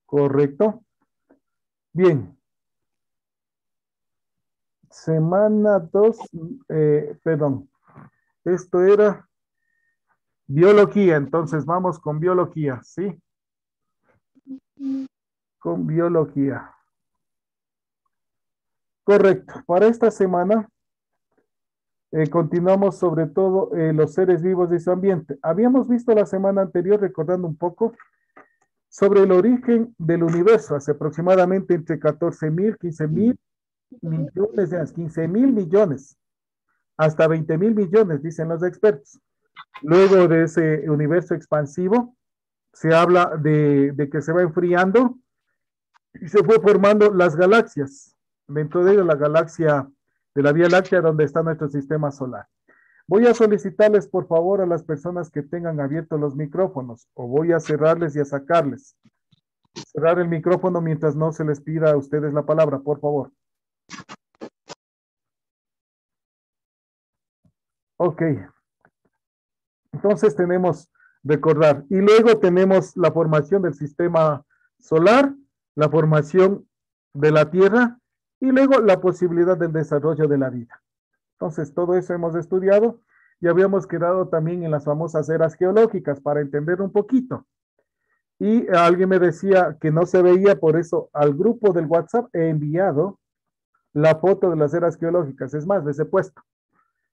Correcto. Bien. Semana 2, perdón. Esto era biología. Entonces vamos con biología, ¿sí? Con biología. Correcto. Para esta semana continuamos sobre todo los seres vivos y su ambiente. Habíamos visto la semana anterior, recordando un poco, sobre el origen del universo, hace aproximadamente entre 14.000, 15.000 millones de años, 15.000 millones, hasta 20.000 millones, dicen los expertos. Luego de ese universo expansivo, se habla de que se va enfriando y se fue formando las galaxias. Dentro de ello, la galaxia de la Vía Láctea, donde está nuestro sistema solar. Voy a solicitarles, por favor, a las personas que tengan abiertos los micrófonos, o voy a cerrarles y a sacarles. Cerrar el micrófono mientras no se les pida a ustedes la palabra, por favor. Ok. Entonces tenemos recordar. Y luego tenemos la formación del sistema solar, la formación de la Tierra y luego la posibilidad del desarrollo de la vida. Entonces, todo eso hemos estudiado y habíamos quedado también en las famosas eras geológicas para entender un poquito. Y alguien me decía que no se veía, por eso al grupo del WhatsApp he enviado la foto de las eras geológicas. Es más, les he puesto.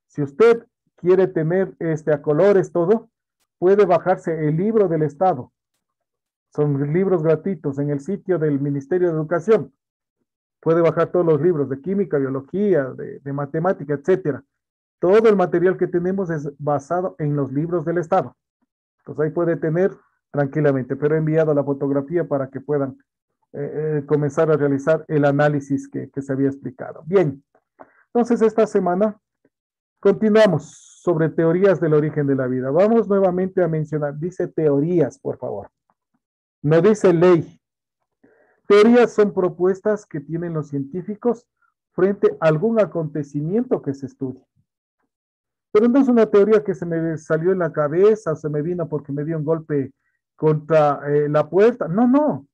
Si usted quiere tener a colores todo, puede bajarse el libro del Estado. Son libros gratuitos en el sitio del Ministerio de Educación. Puede bajar todos los libros de química, biología, de matemática, etcétera. Todo el material que tenemos es basado en los libros del Estado. Entonces ahí puede tener tranquilamente, pero he enviado la fotografía para que puedan comenzar a realizar el análisis que se había explicado. Bien, entonces esta semana continuamos sobre teorías del origen de la vida. Vamos nuevamente a mencionar, dice teorías, por favor. No dice ley. Teorías son propuestas que tienen los científicos frente a algún acontecimiento que se estudie. Pero no es una teoría que se me salió en la cabeza, o se me vino porque me dio un golpe contra la puerta. No, no.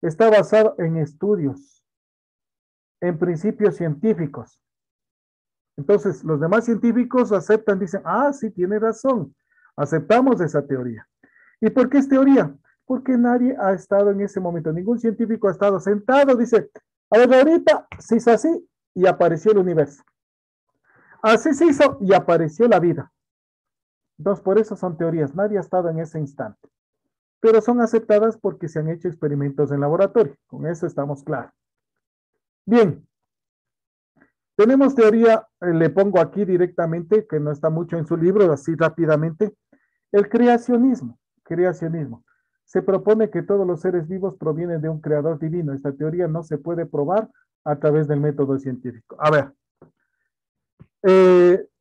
Está basado en estudios, en principios científicos. Entonces, los demás científicos aceptan, dicen, ah, sí, tiene razón, aceptamos esa teoría. ¿Y por qué es teoría? Porque nadie ha estado en ese momento, ningún científico ha estado sentado, dice, a ver, ahorita se hizo así y apareció el universo. Así se hizo y apareció la vida. Entonces, por eso son teorías, nadie ha estado en ese instante. Pero son aceptadas porque se han hecho experimentos en laboratorio, con eso estamos claros. Bien, tenemos teoría, le pongo aquí directamente, que no está mucho en su libro, así rápidamente, el creacionismo. Creacionismo. Se propone que todos los seres vivos provienen de un creador divino. Esta teoría no se puede probar a través del método científico. A ver,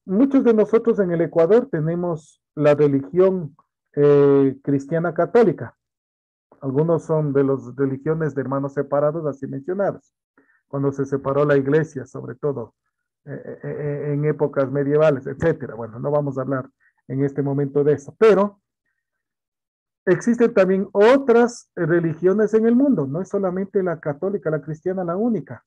muchos de nosotros en el Ecuador tenemos la religión cristiana católica. Algunos son de las religiones de hermanos separados, así mencionados, cuando se separó la iglesia, sobre todo en épocas medievales, etcétera. Bueno, no vamos a hablar en este momento de eso, pero existen también otras religiones en el mundo, no es solamente la católica, la cristiana la única.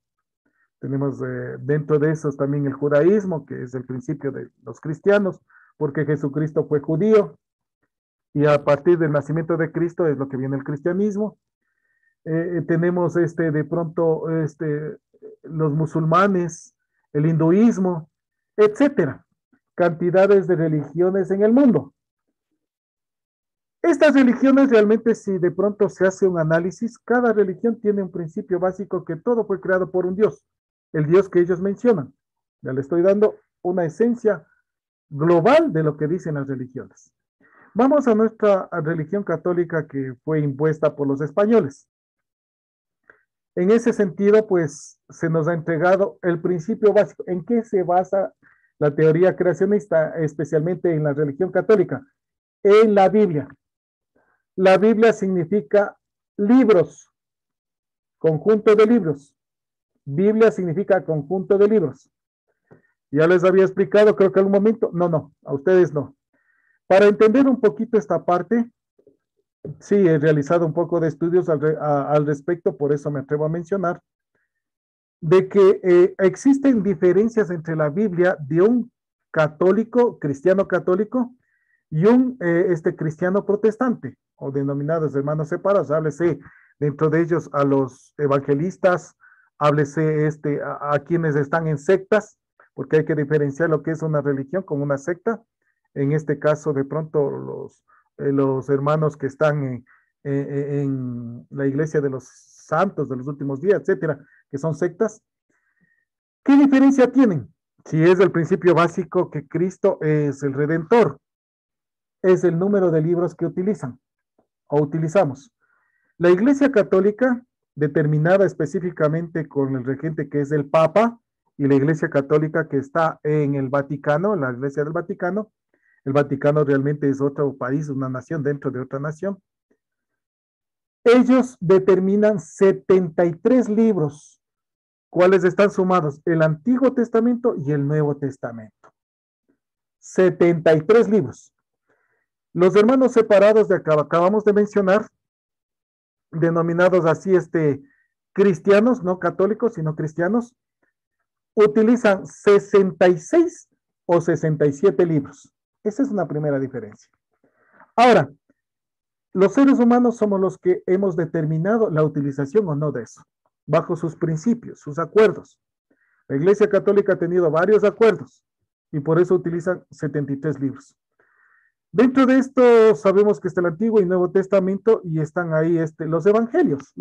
Tenemos dentro de esos también el judaísmo, que es el principio de los cristianos, porque Jesucristo fue judío y a partir del nacimiento de Cristo es lo que viene el cristianismo. Tenemos de pronto los musulmanes, el hinduismo, etcétera. Cantidades de religiones en el mundo. Estas religiones realmente, si de pronto se hace un análisis, cada religión tiene un principio básico que todo fue creado por un Dios, el Dios que ellos mencionan. Ya le estoy dando una esencia global de lo que dicen las religiones. Vamos a nuestra religión católica que fue impuesta por los españoles. En ese sentido, pues se nos ha entregado el principio básico. ¿En qué se basa la teoría creacionista, especialmente en la religión católica? En la Biblia. La Biblia significa libros, conjunto de libros. Biblia significa conjunto de libros. Ya les había explicado, creo que en algún momento. No, no, a ustedes no. Para entender un poquito esta parte, Sí, he realizado un poco de estudios al respecto, por eso me atrevo a mencionar, de que existen diferencias entre la Biblia de un católico, cristiano católico, y un cristiano protestante, o denominados hermanos separados. Háblese dentro de ellos a los evangelistas, háblese a quienes están en sectas, porque hay que diferenciar lo que es una religión con una secta. En este caso, de pronto, los hermanos que están en la iglesia de los santos de los últimos días, etcétera, que son sectas. ¿Qué diferencia tienen? Si es el principio básico que Cristo es el Redentor, es el número de libros que utilizan o utilizamos. La Iglesia Católica, determinada específicamente con el regente que es el Papa, y la Iglesia Católica que está en el Vaticano, la Iglesia del Vaticano, el Vaticano realmente es otro país, una nación dentro de otra nación. Ellos determinan 73 libros, cuáles están sumados, el Antiguo Testamento y el Nuevo Testamento. 73 libros. Los hermanos separados de acá, acabamos de mencionar, denominados así cristianos, no católicos, sino cristianos, utilizan 66 o 67 libros. Esa es una primera diferencia. Ahora, los seres humanos somos los que hemos determinado la utilización o no de eso, bajo sus principios, sus acuerdos. La Iglesia Católica ha tenido varios acuerdos y por eso utilizan 73 libros. Dentro de esto sabemos que está el Antiguo y Nuevo Testamento y están ahí los evangelios,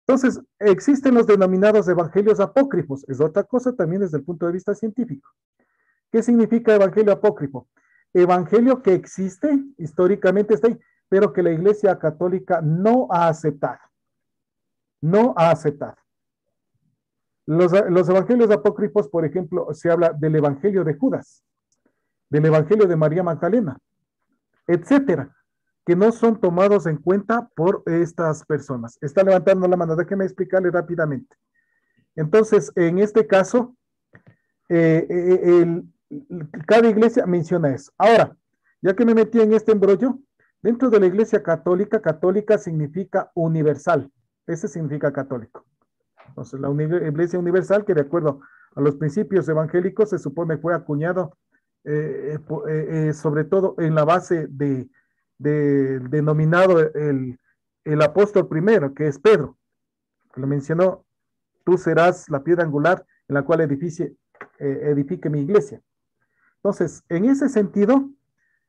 Entonces, existen los denominados evangelios apócrifos. Es otra cosa también desde el punto de vista científico. ¿Qué significa evangelio apócrifo? Evangelio que existe, históricamente está ahí, pero que la Iglesia Católica no ha aceptado. No ha aceptado. Los evangelios apócrifos, por ejemplo, se habla del evangelio de Judas, del evangelio de María Magdalena, etcétera, que no son tomados en cuenta por estas personas. Está levantando la mano, déjeme explicarle rápidamente. Entonces, en este caso, cada iglesia menciona eso. Ahora, ya que me metí en este embrollo, dentro de la iglesia católica, católica significa universal. Ese significa católico. Entonces, la iglesia universal, que de acuerdo a los principios evangélicos, se supone fue acuñado sobre todo en la base denominado el apóstol primero, que es Pedro, que lo mencionó, tú serás la piedra angular en la cual edifique mi iglesia. Entonces, en ese sentido,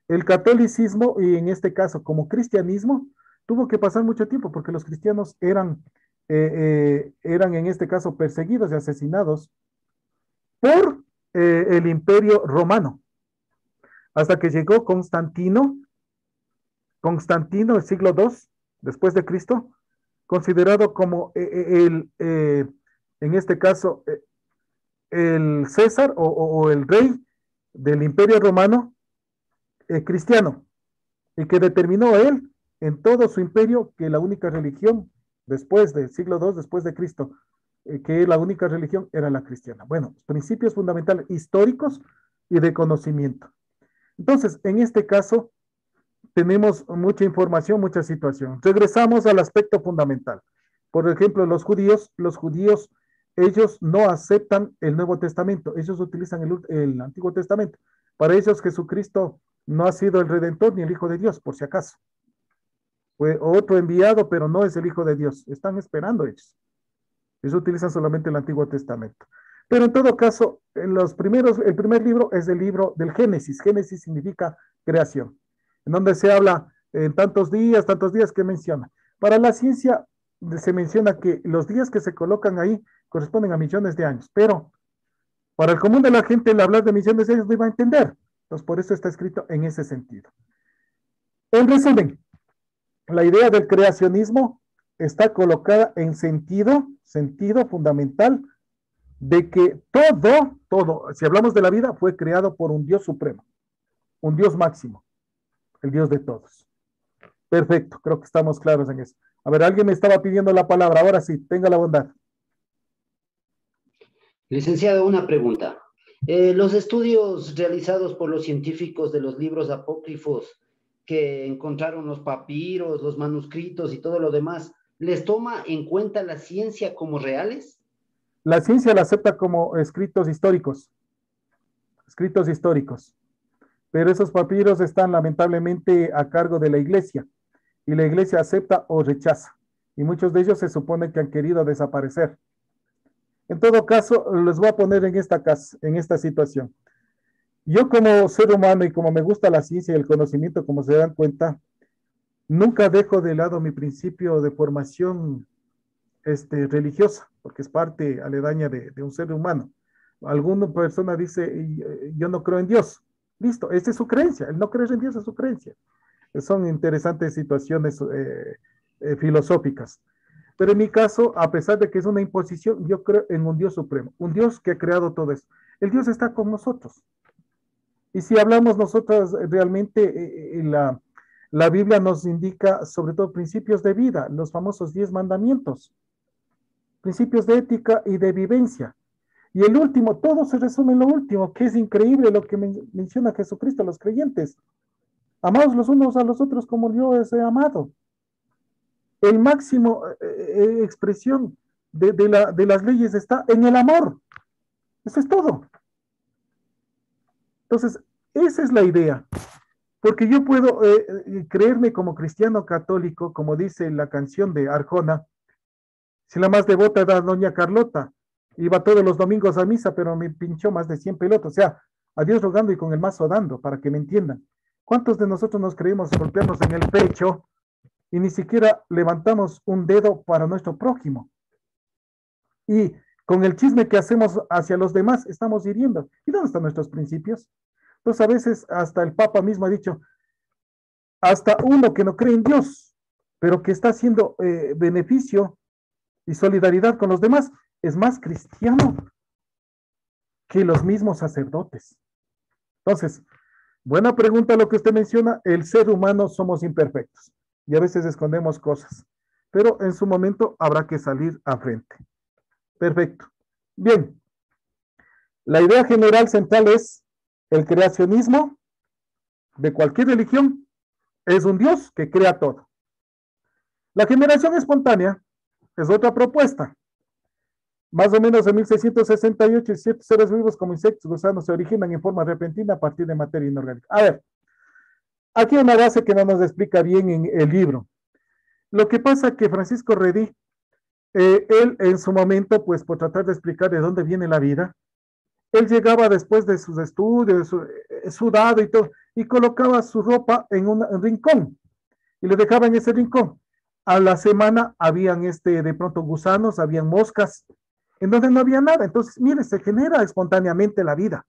el catolicismo, y en este caso como cristianismo, tuvo que pasar mucho tiempo porque los cristianos eran en este caso perseguidos y asesinados por el imperio romano, hasta que llegó Constantino, el siglo II, después de Cristo, considerado como en este caso, el César o el rey del imperio romano cristiano, y que determinó él en todo su imperio que la única religión después del siglo II, después de Cristo, que la única religión era la cristiana. Bueno, principios fundamentales históricos y de conocimiento. Entonces, en este caso, tenemos mucha información, mucha situación. Regresamos al aspecto fundamental. Por ejemplo, los judíos, ellos no aceptan el Nuevo Testamento, ellos utilizan el Antiguo Testamento. Para ellos Jesucristo no ha sido el Redentor ni el Hijo de Dios, por si acaso. Fue otro enviado, pero no es el Hijo de Dios. Están esperando ellos. Ellos utilizan solamente el Antiguo Testamento. Pero en todo caso, el primer libro es el libro del Génesis. Génesis significa creación, en donde se habla en tantos días que menciona. Para la ciencia se menciona que los días que se colocan ahí corresponden a millones de años, pero para el común de la gente el hablar de millones de años no iba a entender. Entonces, por eso está escrito en ese sentido. En resumen, la idea del creacionismo está colocada en sentido fundamental de que todo, si hablamos de la vida, fue creado por un Dios supremo, un Dios máximo, el Dios de todos. Perfecto, creo que estamos claros en eso. A ver, alguien me estaba pidiendo la palabra, ahora sí, tenga la bondad. Licenciado, una pregunta. Los estudios realizados por los científicos de los libros apócrifos que encontraron los papiros, los manuscritos y todo lo demás, ¿les toma en cuenta la ciencia como reales? La ciencia la acepta como escritos históricos, pero esos papiros están lamentablemente a cargo de la iglesia y la iglesia acepta o rechaza y muchos de ellos se supone que han querido desaparecer. En todo caso, les voy a poner en esta situación. Yo como ser humano y como me gusta la ciencia y el conocimiento, como se dan cuenta, nunca dejo de lado mi principio de formación religiosa, porque es parte aledaña de un ser humano. Alguna persona dice, yo no creo en Dios. Listo, esa es su creencia. El no creer en Dios es su creencia. Son interesantes situaciones filosóficas. Pero en mi caso, a pesar de que es una imposición, yo creo en un Dios supremo, un Dios que ha creado todo eso. El Dios está con nosotros. Y si hablamos nosotros realmente, la Biblia nos indica sobre todo principios de vida, los famosos 10 mandamientos, principios de ética y de vivencia. Y el último, todo se resume en lo último, que es increíble lo que menciona Jesucristo a los creyentes. Amados los unos a los otros como yo os he amado. El máximo expresión de las leyes está en el amor. Eso es todo. Entonces, esa es la idea. Porque yo puedo creerme como cristiano católico, como dice la canción de Arjona, si la más devota era doña Carlota, iba todos los domingos a misa, pero me pinchó más de 100 pelotas. O sea, a Dios rogando y con el mazo dando, para que me entiendan. ¿Cuántos de nosotros nos creímos golpearnos en el pecho y ni siquiera levantamos un dedo para nuestro prójimo? Y con el chisme que hacemos hacia los demás, estamos hiriendo. ¿Y dónde están nuestros principios? Entonces, a veces hasta el Papa mismo ha dicho, hasta uno que no cree en Dios, pero que está haciendo beneficio y solidaridad con los demás, es más cristiano que los mismos sacerdotes. Entonces, buena pregunta lo que usted menciona. El ser humano somos imperfectos y a veces escondemos cosas, pero en su momento habrá que salir a frente. Perfecto. Bien, la idea general central es el creacionismo de cualquier religión. Es un Dios que crea todo. La generación espontánea es otra propuesta. Más o menos en 1668, ciertos seres vivos como insectos, gusanos se originan en forma repentina a partir de materia inorgánica. A ver, aquí hay una base que no nos explica bien en el libro. Lo que pasa es que Francisco Redí, él en su momento, pues por tratar de explicar de dónde viene la vida, él llegaba después de sus estudios, sudado y todo, y colocaba su ropa en un rincón y le dejaba en ese rincón. A la semana habían de pronto gusanos, habían moscas, en donde no había nada. Entonces, mire, se genera espontáneamente la vida.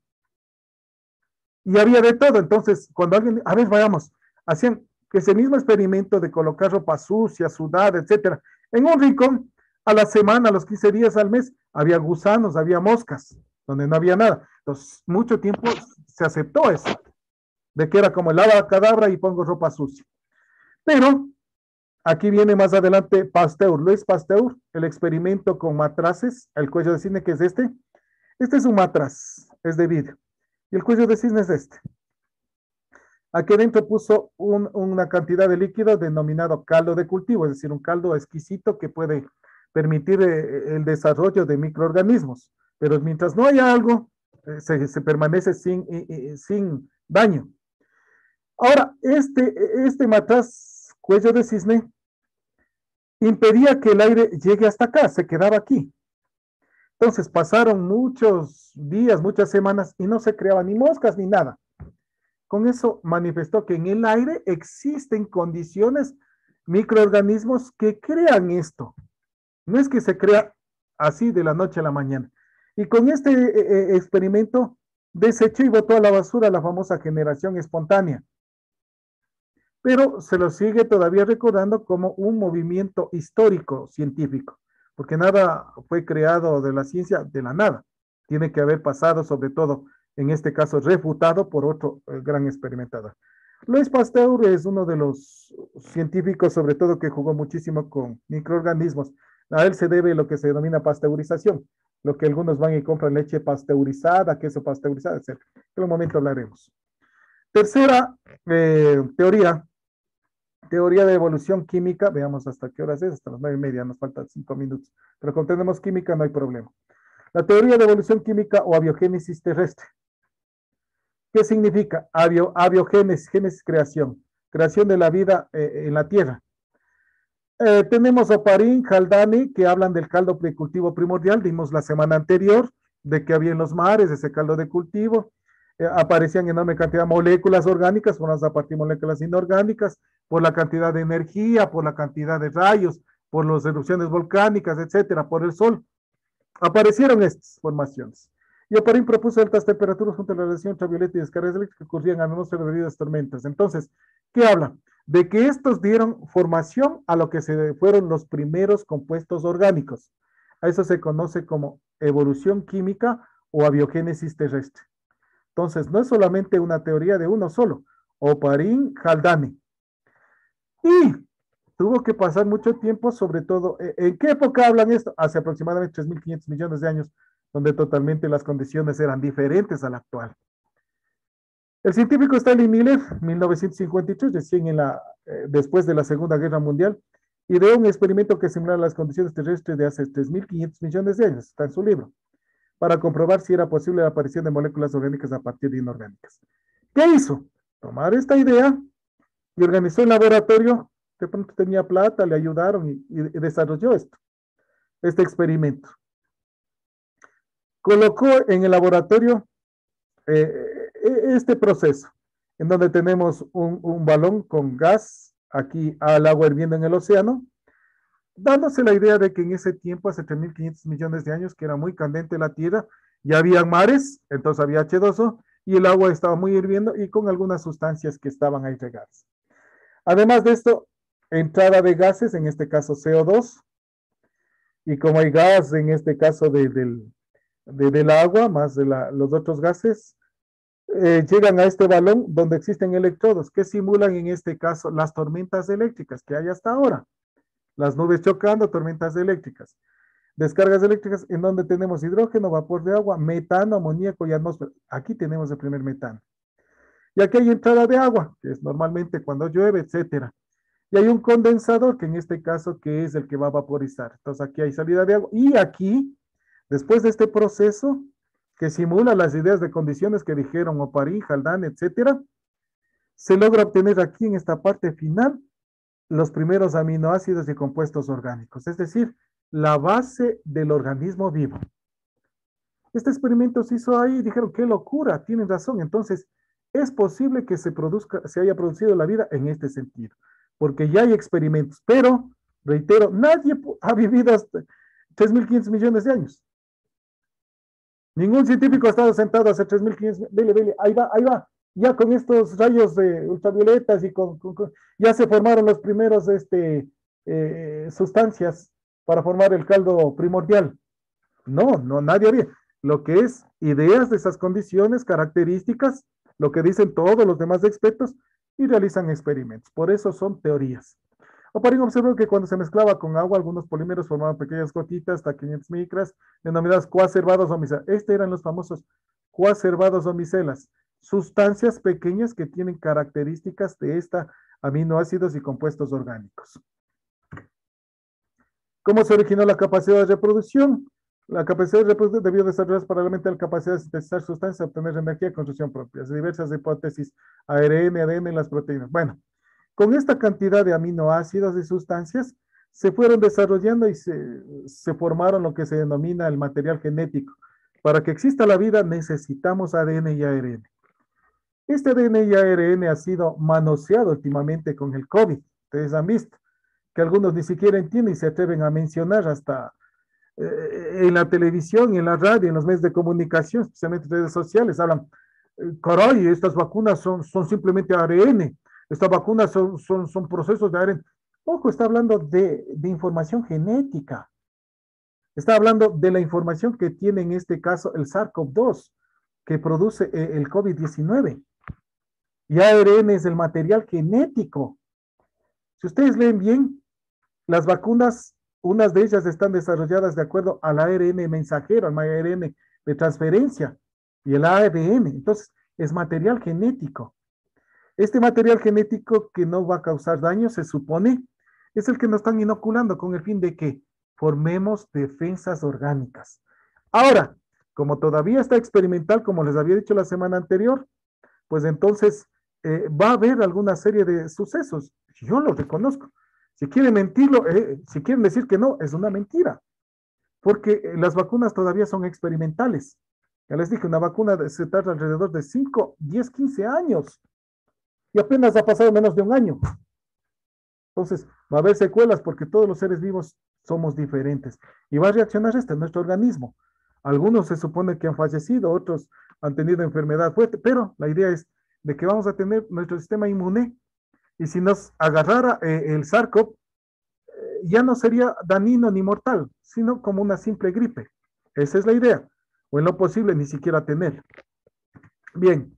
Y había de todo. Entonces, cuando alguien, a ver, vayamos, hacían ese mismo experimento de colocar ropa sucia, sudada, etcétera, en un rincón, a la semana, a los 15 días al mes, había gusanos, había moscas, donde no había nada. Entonces, mucho tiempo se aceptó eso, de que era como el abracadabra y pongo ropa sucia. Pero aquí viene más adelante Pasteur, Luis Pasteur, el experimento con matraces, el cuello de cisne que es este. Este es un matraz, es de vidrio. Y el cuello de cisne es este. Aquí adentro puso una cantidad de líquido denominado caldo de cultivo, es decir, un caldo exquisito que puede permitir el desarrollo de microorganismos. Pero mientras no haya algo, se permanece sin daño. Ahora, este matraz cuello de cisne impedía que el aire llegue hasta acá, se quedaba aquí. Entonces pasaron muchos días, muchas semanas y no se creaban ni moscas ni nada. Con eso manifestó que en el aire existen condiciones, microorganismos que crean esto. No es que se crea así de la noche a la mañana. Y con este experimento desechó y botó a la basura la famosa generación espontánea. Pero se lo sigue todavía recordando como un movimiento histórico científico, porque nada fue creado de la ciencia de la nada. Tiene que haber pasado, sobre todo, en este caso, refutado por otro gran experimentador. Louis Pasteur es uno de los científicos, sobre todo, que jugó muchísimo con microorganismos. A él se debe lo que se denomina pasteurización, lo que algunos van y compran leche pasteurizada, queso pasteurizado, etc. En un momento hablaremos. Tercera teoría de evolución química. Veamos hasta qué horas es, hasta las 9:30, nos faltan 5 minutos. Pero como tenemos química, no hay problema. La teoría de evolución química o abiogénesis terrestre. ¿Qué significa? Abiogénesis, génesis, creación de la vida en la Tierra. Tenemos Oparín, Haldane, que hablan del caldo de cultivo primordial. Vimos la semana anterior de que había en los mares ese caldo de cultivo. Aparecían enorme cantidad de moléculas orgánicas, formadas a partir de moléculas inorgánicas, por la cantidad de energía, por la cantidad de rayos, por las erupciones volcánicas, etcétera, por el sol. Aparecieron estas formaciones. Y Oparín propuso altas temperaturas junto a la radiación ultravioleta y descargas eléctricas que ocurrían a la atmósfera debido a las tormentas. Entonces, ¿qué habla? De que estos dieron formación a lo que se fueron los primeros compuestos orgánicos. A eso se conoce como evolución química o abiogénesis terrestre. Entonces, no es solamente una teoría de uno solo, Oparín, Haldane. Y tuvo que pasar mucho tiempo, sobre todo, ¿en qué época hablan esto? Hace aproximadamente 3.500 millones de años, donde totalmente las condiciones eran diferentes a la actual. El científico Stanley Miller, 1953, recién después de la Segunda Guerra Mundial, ideó un experimento que simulara las condiciones terrestres de hace 3.500 millones de años, está en su libro, para comprobar si era posible la aparición de moléculas orgánicas a partir de inorgánicas. ¿Qué hizo? Tomar esta idea y organizó el laboratorio. De pronto tenía plata, le ayudaron y desarrolló este experimento. Colocó en el laboratorio este proceso, en donde tenemos un balón con gas, aquí al agua hirviendo en el océano, dándose la idea de que en ese tiempo, hace 3.500 millones de años, que era muy candente la Tierra, ya había mares, entonces había H2O, y el agua estaba muy hirviendo y con algunas sustancias que estaban ahí regadas. Además de esto, entrada de gases, en este caso CO2, y como hay gas, en este caso del agua, más de los otros gases, llegan a este balón donde existen electrodos que simulan en este caso las tormentas eléctricas que hay hasta ahora. Las nubes chocando, tormentas eléctricas. Descargas eléctricas en donde tenemos hidrógeno, vapor de agua, metano, amoníaco y atmósfera. Aquí tenemos el primer metano. Y aquí hay entrada de agua, que es normalmente cuando llueve, etcétera. Y hay un condensador, que en este caso que es el que va a vaporizar. Entonces aquí hay salida de agua. Y aquí, después de este proceso, que simula las ideas de condiciones que dijeron Oparín, Haldane, etcétera, se logra obtener aquí en esta parte final los primeros aminoácidos y compuestos orgánicos, es decir, la base del organismo vivo. Este experimento se hizo ahí y dijeron, qué locura, tienen razón. Entonces, es posible que se haya producido la vida en este sentido, porque ya hay experimentos, pero, reitero, nadie ha vivido hasta 3.500 millones de años. Ningún científico ha estado sentado hace 3.500, ahí va, ya con estos rayos de ultravioletas y ya se formaron los primeros sustancias para formar el caldo primordial. No, nadie había. Lo que es ideas de esas condiciones, características, lo que dicen todos los demás expertos y realizan experimentos. Por eso son teorías. Oparín observó que cuando se mezclaba con agua, algunos polímeros formaban pequeñas gotitas hasta 500 micras, denominadas coacervados o micelas. Estos eran los famosos coacervados o micelas, sustancias pequeñas que tienen características de esta aminoácidos y compuestos orgánicos. ¿Cómo se originó la capacidad de reproducción? La capacidad de reproducción debió desarrollarse paralelamente a la capacidad de sintetizar sustancias y obtener energía y construcción propia. Diversas hipótesis, ARN, ADN y las proteínas. Bueno, con esta cantidad de aminoácidos y sustancias se fueron desarrollando y se formaron lo que se denomina el material genético. Para que exista la vida necesitamos ADN y ARN. Este ADN y ARN ha sido manoseado últimamente con el COVID. Ustedes han visto que algunos ni siquiera entienden y se atreven a mencionar hasta en la televisión, en la radio, en los medios de comunicación, especialmente redes sociales, hablan, caray, estas vacunas son simplemente ARN, estas vacunas son procesos de ARN. Ojo, está hablando de información genética. Está hablando de la información que tiene en este caso el SARS-CoV-2, que produce el COVID-19. Y ARN es el material genético. Si ustedes leen bien, las vacunas, unas de ellas están desarrolladas de acuerdo al ARN mensajero, al ARN de transferencia y el ADN. Entonces, es material genético. Este material genético que no va a causar daño, se supone, es el que nos están inoculando con el fin de que formemos defensas orgánicas. Ahora, como todavía está experimental, como les había dicho la semana anterior, pues entonces va a haber alguna serie de sucesos. Yo lo reconozco. Si quieren mentirlo, si quieren decir que no, es una mentira, porque las vacunas todavía son experimentales. Ya les dije, una vacuna se tarda alrededor de 5, 10, 15 años y apenas ha pasado menos de un año. Entonces, va a haber secuelas porque todos los seres vivos somos diferentes y va a reaccionar nuestro organismo. Algunos se supone que han fallecido, otros han tenido enfermedad fuerte, pero la idea es de que vamos a tener nuestro sistema inmune y si nos agarrara el SARS-CoV, ya no sería dañino ni mortal, sino como una simple gripe. Esa es la idea, o en lo posible ni siquiera tener. Bien,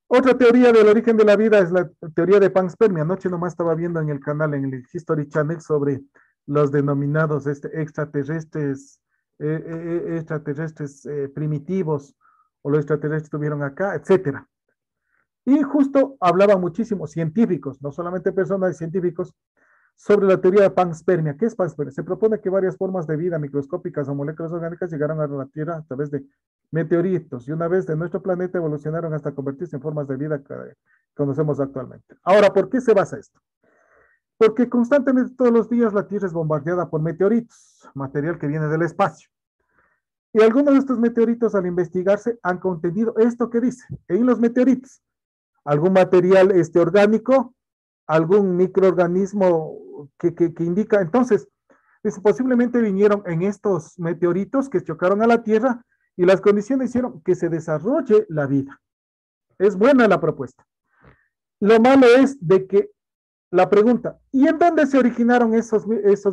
otra teoría del origen de la vida es la teoría de panspermia. Anoche nomás estaba viendo en el canal, en el History Channel, sobre los denominados extraterrestres, primitivos, o los extraterrestres estuvieron acá, etcétera. Y justo hablaban muchísimos científicos, no solamente personas científicos, sobre la teoría de panspermia. ¿Qué es panspermia? Se propone que varias formas de vida microscópicas o moléculas orgánicas llegaron a la Tierra a través de meteoritos y una vez de nuestro planeta evolucionaron hasta convertirse en formas de vida que conocemos actualmente. Ahora, ¿por qué se basa esto? Porque constantemente todos los días la Tierra es bombardeada por meteoritos, material que viene del espacio. Y algunos de estos meteoritos al investigarse han contenido esto que dice, en los meteoritos, algún material orgánico, algún microorganismo que indica. Entonces, posiblemente vinieron en estos meteoritos que chocaron a la Tierra y las condiciones hicieron que se desarrolle la vida. Es buena la propuesta. Lo malo es de que la pregunta, ¿y en dónde se originaron esos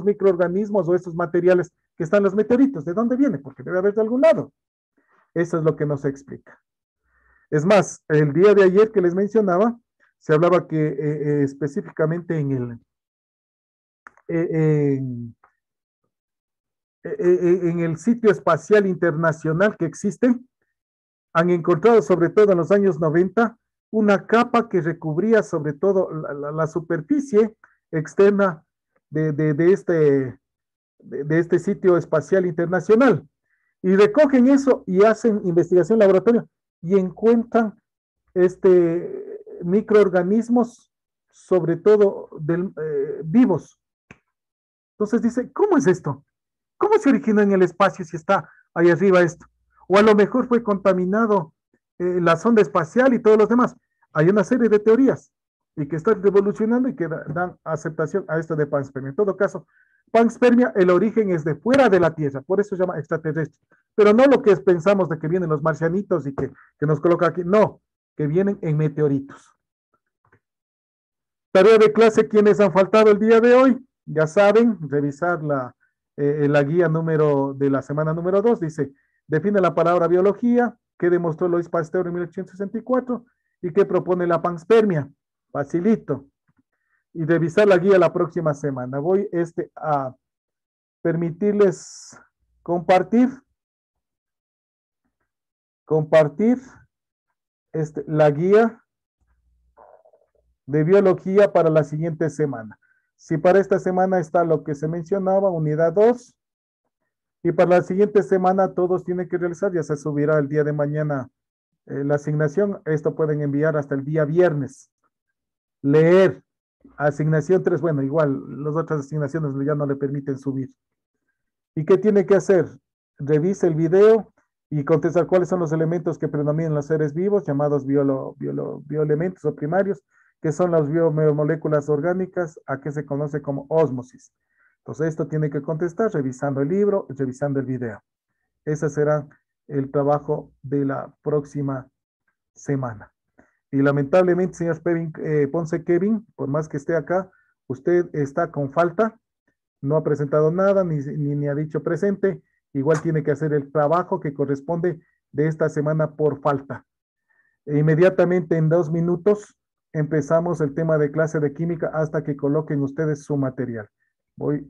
microorganismos o esos materiales que están en los meteoritos? ¿De dónde viene? Porque debe haber de algún lado. Eso es lo que no se explica. Es más, el día de ayer que les mencionaba, se hablaba que específicamente en, en el sitio espacial internacional que existe, han encontrado sobre todo en los años 90 una capa que recubría sobre todo la superficie externa de este sitio espacial internacional. Y recogen eso y hacen investigación en laboratorio y encuentran microorganismos, sobre todo vivos. Entonces dice, ¿cómo es esto? ¿Cómo se originó en el espacio si está ahí arriba esto? O a lo mejor fue contaminado la sonda espacial y todos los demás. Hay una serie de teorías y que están revolucionando y que dan aceptación a esto de panspermia. En todo caso, panspermia, el origen es de fuera de la Tierra, por eso se llama extraterrestre. Pero no lo que pensamos de que vienen los marcianitos y que nos coloca aquí, no, que vienen en meteoritos. Tarea de clase, quienes han faltado el día de hoy, ya saben, revisar la guía de la semana número 2, dice, define la palabra biología, que demostró Louis Pasteur en 1864 y que propone la panspermia. Facilito. Y revisar la guía la próxima semana. Voy a permitirles compartir la guía de biología para la siguiente semana. Si para esta semana está lo que se mencionaba, unidad 2, y para la siguiente semana todos tienen que realizar, ya se subirá el día de mañana la asignación, esto pueden enviar hasta el día viernes. Leer, asignación 3, bueno, igual, las otras asignaciones ya no le permiten subir. ¿Y qué tiene que hacer? Revise el video y contestar cuáles son los elementos que predominan en los seres vivos, llamados bioelementos o primarios, que son las biomoléculas orgánicas, a que se conoce como ósmosis. Entonces, esto tiene que contestar revisando el libro, revisando el video. Ese será el trabajo de la próxima semana. Y lamentablemente, señor Ponce Kevin, por más que esté acá, usted está con falta, no ha presentado nada, ni ha dicho presente, igual tiene que hacer el trabajo que corresponde de esta semana por falta. E inmediatamente en 2 minutos empezamos el tema de clase de química hasta que coloquen ustedes su material. Voy